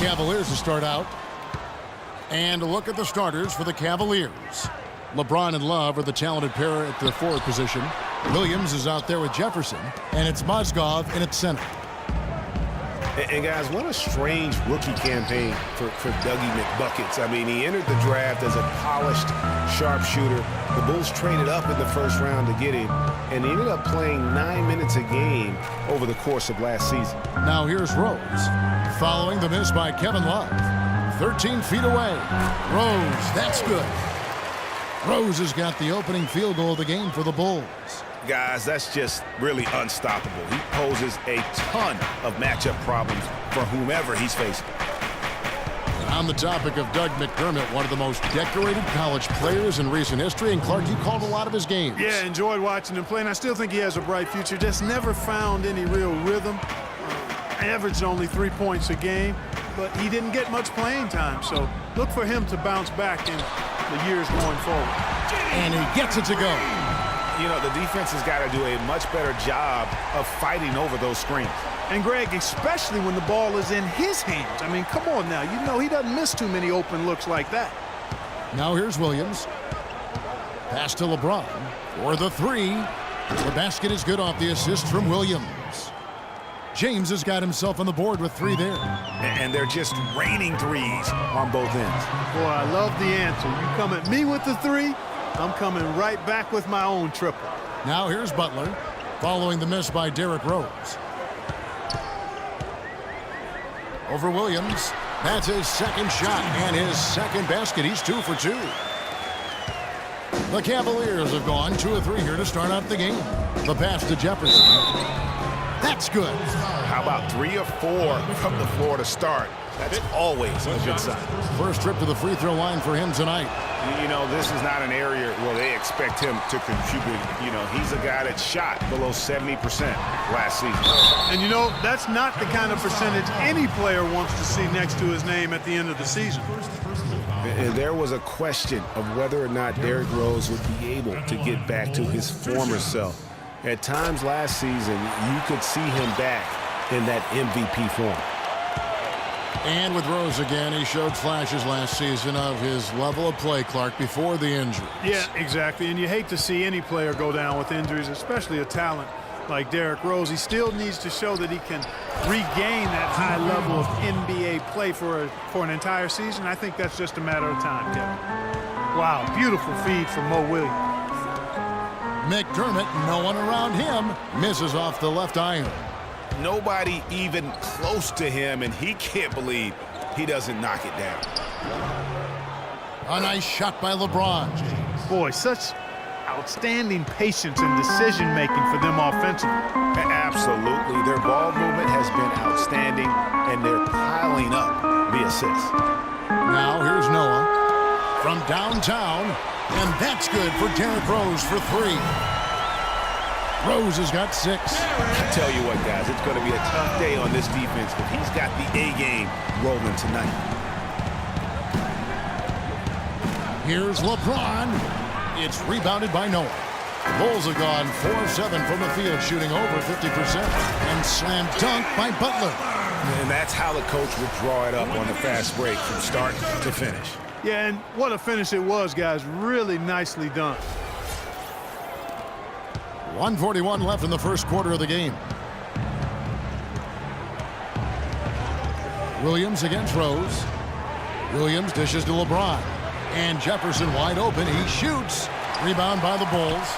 Cavaliers to start out. And a look at the starters for the Cavaliers. LeBron and Love are the talented pair at the forward position. Williams is out there with Jefferson, and it's Mozgov in at center. And guys, what a strange rookie campaign for Dougie McBuckets. I mean, he entered the draft as a polished sharpshooter. The Bulls traded up in the first round to get him, and he ended up playing 9 minutes a game over the course of last season. Now here's Rose, following the miss by Kevin Love. 13 feet away. Rose, that's good. Rose has got the opening field goal of the game for the Bulls. Guys, that's just really unstoppable. He poses a ton of matchup problems for whomever he's facing. And on the topic of Doug McDermott, one of the most decorated college players in recent history, and Clark, you called a lot of his games. Yeah, enjoyed watching him play, and I still think he has a bright future. Just never found any real rhythm. Averaged only 3 points a game, but he didn't get much playing time. So look for him to bounce back in the years going forward. And he gets it to go. You know, the defense has got to do a much better job of fighting over those screens. And, Greg, especially when the ball is in his hands. I mean, come on now. You know he doesn't miss too many open looks like that. Now here's Williams. Pass to LeBron for the three. The basket is good off the assist from Williams. James has got himself on the board with 3 there. And they're just raining threes on both ends. Boy, I love the answer. You come at me with the 3, I'm coming right back with my own triple. Now here's Butler, following the miss by Derrick Rose. Over Williams. That's his second shot and his second basket. He's 2 for 2. The Cavaliers have gone 2 of 3 here to start out the game. The pass to Jefferson. That's good. How about 3 or 4 from the floor to start? That's always a good sign. First trip to the free throw line for him tonight. You know, this is not an area where they expect him to contribute. You know, he's a guy that shot below 70% last season. And, you know, that's not the kind of percentage any player wants to see next to his name at the end of the season. And there was a question of whether or not Derrick Rose would be able to get back to his former self. At times last season, you could see him back in that MVP form. And with Rose again, he showed flashes last season of his level of play, Clark, before the injury. Yeah, exactly. And you hate to see any player go down with injuries, especially a talent like Derrick Rose. He still needs to show that he can regain that high level of NBA play for an entire season. I think that's just a matter of time, Kevin. Wow, beautiful feed from Mo Williams. McDermott, no one around him, misses off the left iron. Nobody even close to him, and he can't believe he doesn't knock it down. A nice shot by LeBron. Boy, such outstanding patience and decision-making for them offensively. Absolutely. Their ball movement has been outstanding, and they're piling up the assists. Now here's Noah from downtown, and that's good for Derrick Rose for 3. Rose has got 6. I tell you what, guys, it's going to be a tough day on this defense, but he's got the A-game rolling tonight. Here's LeBron. It's rebounded by Noah. Bulls have gone 4 of 7 from the field, shooting over 50%. And slam dunk by Butler. And that's how the coach would draw it up on the fast break from start to finish. Yeah, and what a finish it was, guys. Really nicely done. 1:41 left in the first quarter of the game. Williams against Rose. Williams dishes to LeBron. And Jefferson wide open. He shoots. Rebound by the Bulls.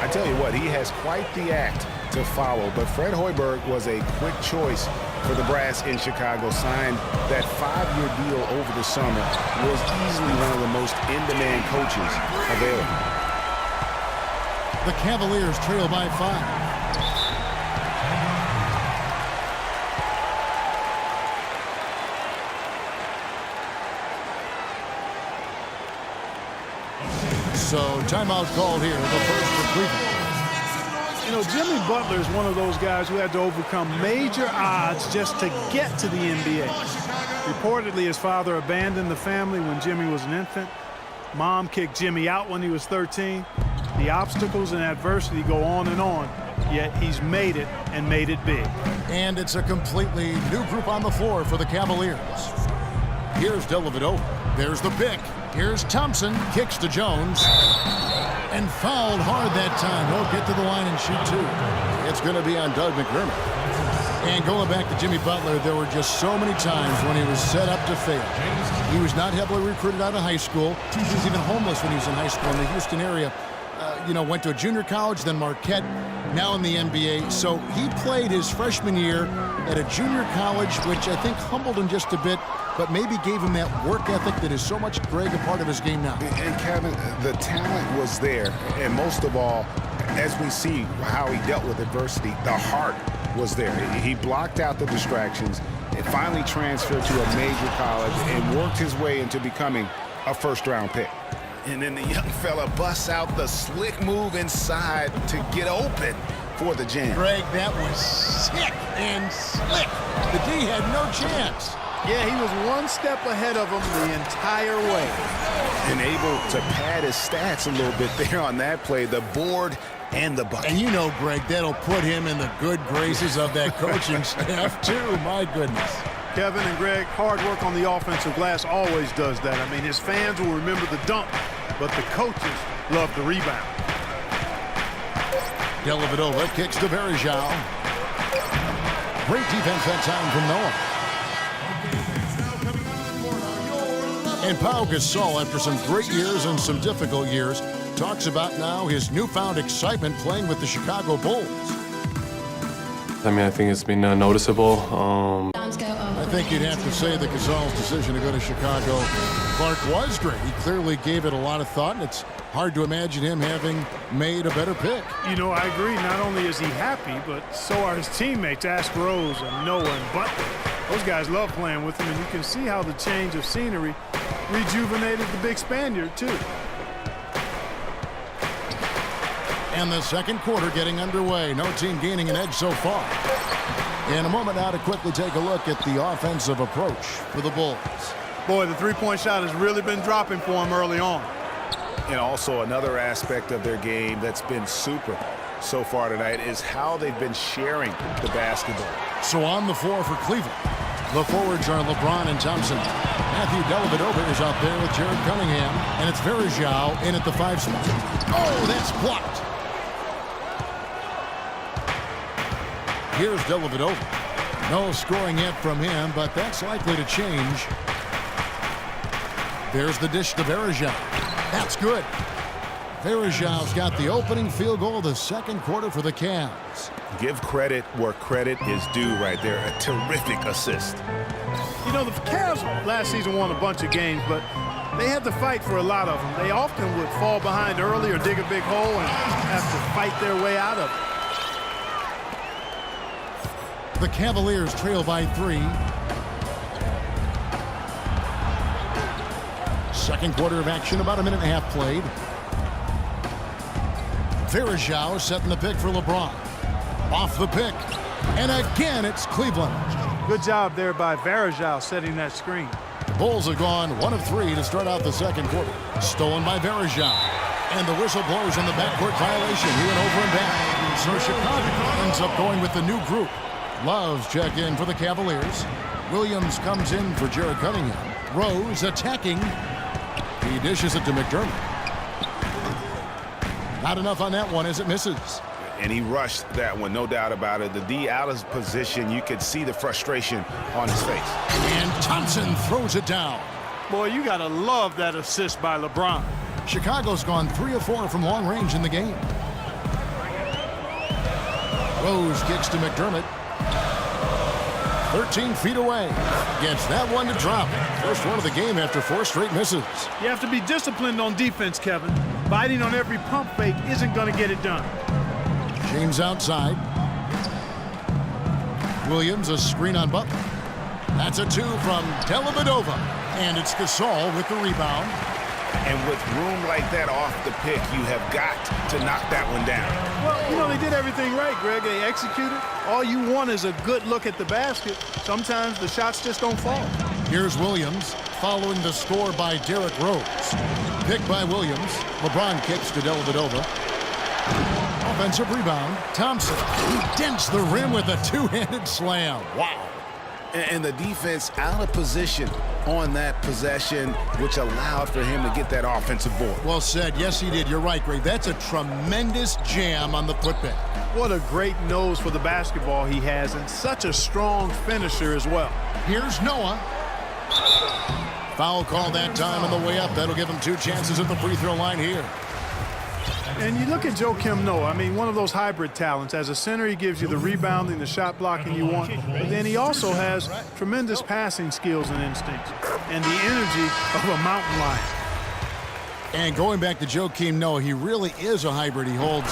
I tell you what, he has quite the act to follow, but Fred Hoiberg was a quick choice for the Brass in Chicago. Signed that 5-year deal over the summer. Was easily one of the most in-demand coaches available. The Cavaliers trail by 5. So timeout called here, the first for Cleveland. You know, Jimmy Butler is one of those guys who had to overcome major odds just to get to the NBA. Reportedly, his father abandoned the family when Jimmy was an infant. Mom kicked Jimmy out when he was 13. The obstacles and adversity go on and on. yet he's made it and made it big. And it's a completely new group on the floor for the Cavaliers. Here's Dellavedova. There's the pick. Here's Thompson. Kicks to Jones. And fouled hard that time. He'll get to the line and shoot two. It's going to be on Doug McDermott. And going back to Jimmy Butler, there were just so many times when he was set up to fail. He was not heavily recruited out of high school. He was even homeless when he was in high school in the Houston area. Went to a junior college, then Marquette, now in the NBA. So he played his freshman year at a junior college, which I think humbled him just a bit, but maybe gave him that work ethic that is so much, Greg, a part of his game now. And Kevin, the talent was there. And most of all, as we see how he dealt with adversity, the heart was there. He blocked out the distractions and finally transferred to a major college and worked his way into becoming a first-round pick. And then the young fella busts out the slick move inside to get open for the jam. Greg, that was sick and slick. The D had no chance. Yeah, he was one step ahead of him the entire way. And able to pad his stats a little bit there on that play, the board and the bucket. And you know, Greg, that'll put him in the good graces of that coaching staff, too. My goodness. Kevin and Greg, hard work on the offensive glass always does that. I mean, his fans will remember the dunk, but the coaches love the rebound. Dellavedova kicks to Varejao. Great defense that time from Noah. And Pau Gasol, after some great years and some difficult years, talks about now his newfound excitement playing with the Chicago Bulls. I mean, I think it's been noticeable. I think you'd have to say that Gasol's decision to go to Chicago, Clark, was great. He clearly gave it a lot of thought, and it's hard to imagine him having made a better pick. You know, I agree. Not only is he happy, but so are his teammates, Ask Rose and Noah and Butler. Those guys love playing with him, and you can see how the change of scenery rejuvenated the big Spaniard, too. And the second quarter getting underway. No team gaining an edge so far. In a moment now to quickly take a look at the offensive approach for the Bulls. Boy, the three-point shot has really been dropping for him early on. And also another aspect of their game that's been super so far tonight is how they've been sharing the basketball. So on the floor for Cleveland, the forwards are LeBron and Thompson. Matthew Dellavedova is out there with Jared Cunningham, and it's Varejao in at the 5 spot. Oh, that's blocked. Here's Dellavedova. No scoring yet from him, but that's likely to change. There's the dish to Varejao. That's good. Varejao's got the opening field goal of the second quarter for the Cavs. Give credit where credit is due right there. A terrific assist. You know, the Cavs last season won a bunch of games, but they had to fight for a lot of them. They often would fall behind early or dig a big hole and have to fight their way out of it. The Cavaliers trail by 3. Second quarter of action, about a minute and a half played. Varejao setting the pick for LeBron. Off the pick. And again, it's Cleveland. Good job there by Varejao setting that screen. Bulls have gone 1 of 3 to start out the second quarter. Stolen by Varejao. And the whistle blows on the backcourt violation. He went over and back. So Chicago ends up going with the new group. Loves check in for the Cavaliers. Williams comes in for Jared Cunningham. Rose attacking. He dishes it to McDermott. Not enough on that one as it misses. And he rushed that one, no doubt about it. The D out of position, you could see the frustration on his face. And Thompson throws it down. Boy, you got to love that assist by LeBron. Chicago's gone 3 of 4 from long range in the game. Rose kicks to McDermott. 13 feet away. Gets that one to drop. First one of the game after 4 straight misses. You have to be disciplined on defense, Kevin. Biting on every pump fake isn't going to get it done. James outside. Williams, a screen on Butler. That's a 2 from Dellavedova. And it's Gasol with the rebound. And with room like that off the pick, you have got to knock that one down. Well, you know, they did everything right, Greg. They executed. All you want is a good look at the basket. Sometimes the shots just don't fall. Here's Williams following the score by Derrick Rose. Picked by Williams. LeBron kicks to Dellavedova. Off offensive rebound. Thompson, he dents the rim with a two-handed slam. Wow. And the defense out of position on that possession, which allowed for him to get that offensive board. Well said. Yes, he did. You're right, Greg. That's a tremendous jam on the putback. What a great nose for the basketball he has, and such a strong finisher as well. Here's Noah. Foul call that time on the way up. That'll give him 2 chances at the free throw line here. And you look at Joakim Noah, I mean, one of those hybrid talents. As a center, he gives you the rebounding, the shot blocking you want, but then he also has tremendous passing skills and instincts, and the energy of a mountain lion. And going back to Joakim Noah, he really is a hybrid. He holds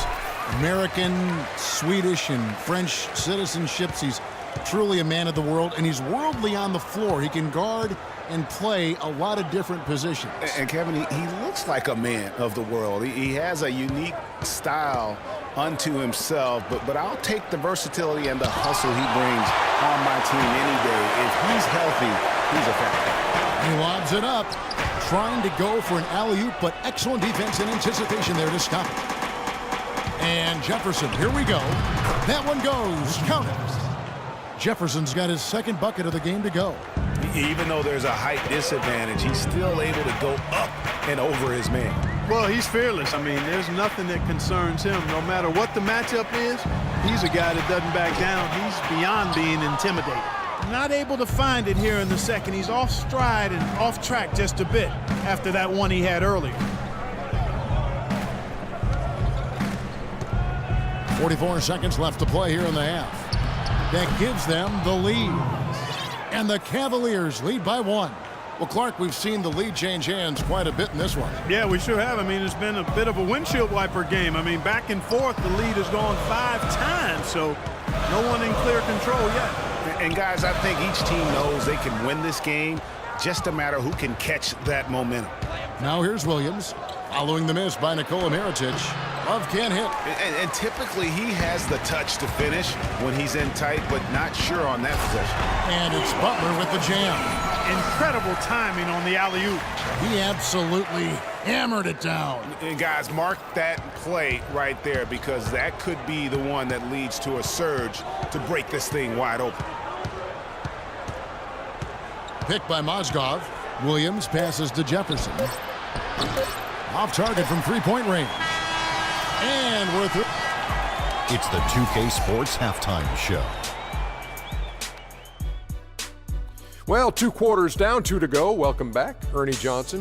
American, Swedish, and French citizenships. He's truly a man of the world, and he's worldly on the floor. He can guard and play a lot of different positions. And Kevin, he looks like a man of the world. He has a unique style unto himself, but I'll take the versatility and the hustle he brings on my team any day. If he's healthy, he's a factor. He lobs it up, trying to go for an alley-oop, but excellent defense and anticipation there to stop it. And Jefferson, here we go. That one goes. Count it. Jefferson's got his second bucket of the game to go. Even though there's a height disadvantage, he's still able to go up and over his man. Well, he's fearless. I mean, there's nothing that concerns him. No matter what the matchup is, he's a guy that doesn't back down. He's beyond being intimidated. Not able to find it here in the second. He's off stride and off track just a bit after that one he had earlier. 44 seconds left to play here in the half. That gives them the lead. And the Cavaliers lead by 1. Well, Clark, we've seen the lead change hands quite a bit in this one. Yeah, we sure have. I mean, it's been a bit of a windshield wiper game. I mean, back and forth, the lead has gone 5 times, so no one in clear control yet. And guys, I think each team knows they can win this game, just a matter who can catch that momentum. Now here's Williams, following the miss by Nikola Mirotic. Love can't hit. And typically he has the touch to finish when he's in tight, but not sure on that possession. And it's Butler with the jam. Incredible timing on the alley-oop. He absolutely hammered it down. And guys, mark that play right there, because that could be the one that leads to a surge to break this thing wide open. Picked by Mozgov. Williams passes to Jefferson. Off target from three-point range. And we're through. It's the 2K Sports Halftime Show. Well, 2 quarters down, 2 to go. Welcome back, Ernie Johnson.